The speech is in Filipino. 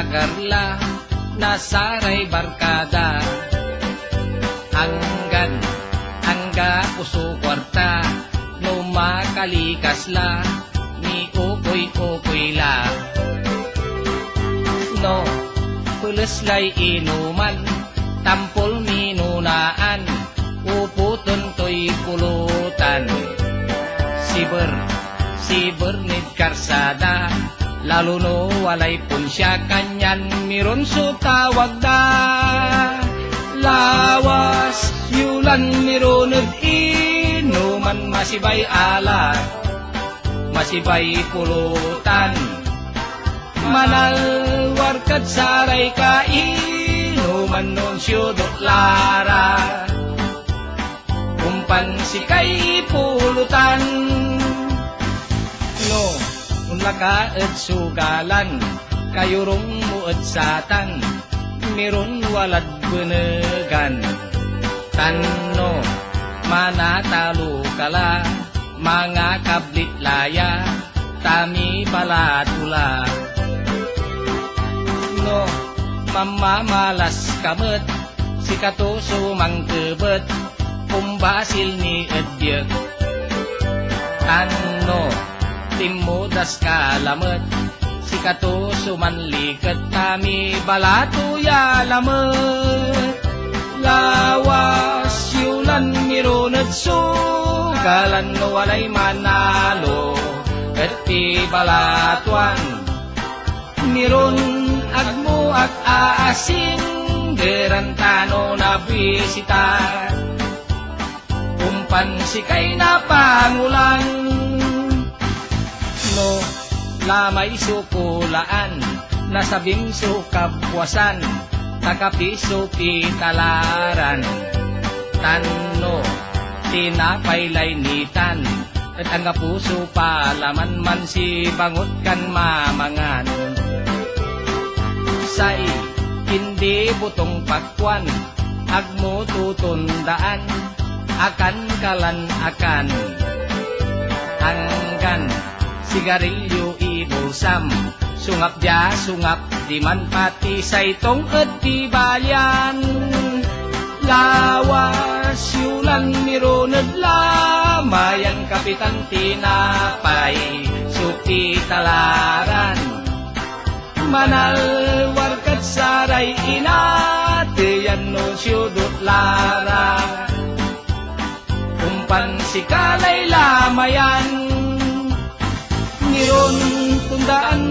tagarla, nasaray barkada. Angga puso kwarta, no makalikas la, ni ukoy la. No, puleslay inuman, tampol minunaan, uputon to'y pulutan. Si Bernid Karsada, lalo no walay punsya kanyan, miron so tawag da. Lawas, yulan mironod inuman, masibay alat, masibay pulutan. Manal warkat saray ka inuman non siyudok lara, kumpan si kay pulutan. No, nakaed sugalan, kayurong mued satan, miron walad benegan. Tanno, manatalo kala, mga kablit laya, tami balatula. No, mamamalas kamet, si katuso mangkebet, pumbasil ni edyek. Tanno, timudas kalamet, si katuso manliket, tami balatuya lamet. Lawas yulan mironed sugalan, no walay manalo, eti balatuan. Miron agmo at aasin, derantano na bisita, kumpan si kay napangulan. No, lamay sukulaan, nasabing sukapwasan, takapiso pitalaran. Tanno, tinapay laynitan, at ang puso palaman man si bangot kan mamangan. Say, hindi butong pakwan, agmo tutundaan, akan kalan akan. Anggan, sigarilyo ibusam, sungap ja sungap, di man pati sa itong etibalyan. Lawas yulan mironed lamayan, kapitan tinapay suki talaran. Manal warkat saray inatiyan, no siyudot lara, kumpan si kalay lamayan. Niron tundaan